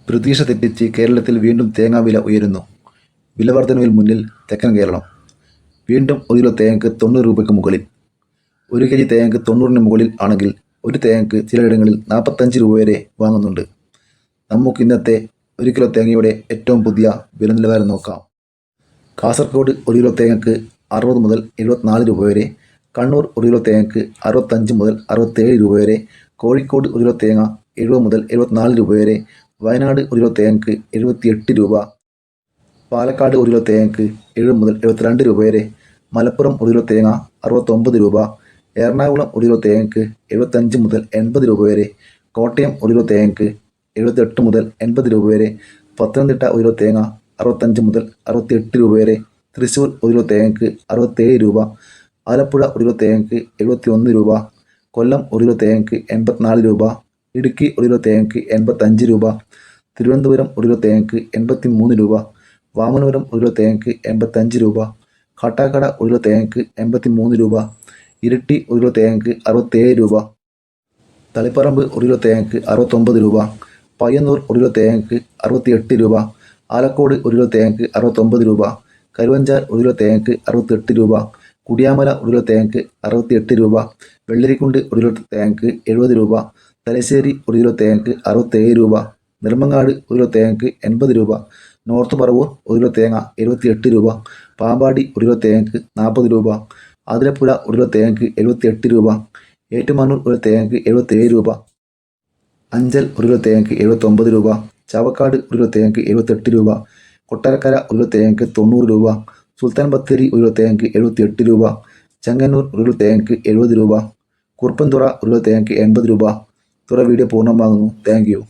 പ്രതീക്ഷ തെറ്റിച്ച് കേരളത്തിൽ വീണ്ടും തേങ്ങാവില ഉയരുന്നു. വിലവർധനവിൽ മുന്നിൽ തെക്കൻ കേരളം. വീണ്ടും 1 കിലോ തേങ്ങയ്ക്ക് 90 രൂപയ്ക്ക് മുകളിൽ. 1 കെ ജി തേങ്ങയ്ക്ക് 90-ന് മുകളിൽ ആണെങ്കിൽ ഒരു തേങ്ങയ്ക്ക് ചിലയിടങ്ങളിൽ 45 രൂപ വരെ വാങ്ങുന്നുണ്ട്. നമുക്ക് ഇന്നത്തെ 1 കിലോ തേങ്ങയുടെ ഏറ്റവും പുതിയ വില നിലവാരം നോക്കാം. കാസർഗോഡ് 1 കിലോ തേങ്ങയ്ക്ക് 60 മുതൽ 74 രൂപ വരെ. കണ്ണൂർ 1 കിലോ തേങ്ങയ്ക്ക് 65 മുതൽ 67 രൂപ വരെ. കോഴിക്കോട് 1 കിലോ തേങ്ങ 70 മുതൽ 74 രൂപ വരെ. വയനാട് 1 കിലോ തേങ്ങയ്ക്ക് 78 രൂപ. പാലക്കാട് 1 കിലോ തേങ്ങയ്ക്ക് 70 മുതൽ 72 രൂപ വരെ. മലപ്പുറം 1 കിലോ തേങ്ങ 69 രൂപ. എറണാകുളം 1 കിലോ തേങ്ങയ്ക്ക് 75 മുതൽ 80 രൂപ വരെ. കോട്ടയം 1 കിലോ തേങ്ങയ്ക്ക് 78 മുതൽ 80 രൂപ വരെ. പത്തനംതിട്ട 1 കിലോ തേങ്ങ 65 മുതൽ 68 രൂപ വരെ. തൃശ്ശൂർ 1 കിലോ തേങ്ങയ്ക്ക് 67 രൂപ. ആലപ്പുഴ 1 കിലോ തേങ്ങയ്ക്ക് 71 രൂപ. കൊല്ലം 1 കിലോ തേങ്ങയ്ക്ക് 84 രൂപ. ഇടുക്കി 1 കിലോ തേങ്ങയ്ക്ക് 85 രൂപ. തിരുവനന്തപുരം 1 കിലോ തേങ്ങയ്ക്ക് 83 രൂപ. വാമനപുരം 1 കിലോ തേങ്ങയ്ക്ക് 85 രൂപ. കാട്ടാക്കട 1 കിലോ തേങ്ങയ്ക്ക് 83 രൂപ. ഇരിട്ടി 1 കിലോ തേങ്ങയ്ക്ക് 67 രൂപ. തളിപ്പറമ്പ് 1 കിലോ തേങ്ങയ്ക്ക് 69 രൂപ. പയ്യന്നൂർ 1 കിലോ തേങ്ങയ്ക്ക് 68 രൂപ. ആലക്കോട് 1 കിലോ തേങ്ങയ്ക്ക് 69 രൂപ. കരുവഞ്ചാൽ 1 കിലോ തേങ്ങയ്ക്ക് 68 രൂപ. കുടിയാമല 1 കിലോ തേങ്ങയ്ക്ക് 68 രൂപ. വെള്ളരിക്കുണ്ട് 1 കിലോ തേങ്ങയ്ക്ക് 70 രൂപ. തലശ്ശേരി 1 കിലോ തേങ്ങയ്ക്ക് 67 രൂപ. നെടുമങ്ങാട് 1 കിലോ തേങ്ങയ്ക്ക് 80 രൂപ. നോർത്ത് പറവൂർ 1 കിലോ തേങ്ങ 78 രൂപ. പാമ്പാടി 1 കിലോ തേങ്ങയ്ക്ക് 40 രൂപ. ആതിരപ്പുഴ 1 കിലോ തേങ്ങയ്ക്ക് 78 രൂപ. ഏറ്റുമാനൂർ 1 കിലോ തേങ്ങയ്ക്ക് 77 രൂപ. അഞ്ചൽ 1 കിലോ തേങ്ങയ്ക്ക് 79 രൂപ. ചാവക്കാട് 1 കിലോ തേങ്ങയ്ക്ക് 78 രൂപ. കൊട്ടാരക്കര 1 കിലോ തേങ്ങയ്ക്ക് 90 രൂപ. സുൽത്താൻ ബത്തേരി 1 കിലോ തേങ്ങയ്ക്ക് 78 രൂപ. ചെങ്ങന്നൂർ 1 കിലോ തേങ്ങയ്ക്ക് 70 രൂപ. കുറുപ്പൻതുറ 1 കിലോ തേങ്ങയ്ക്ക് 80 രൂപ. തുറ വീഡിയോ പൂർണ്ണമാകുന്നു. Thank you.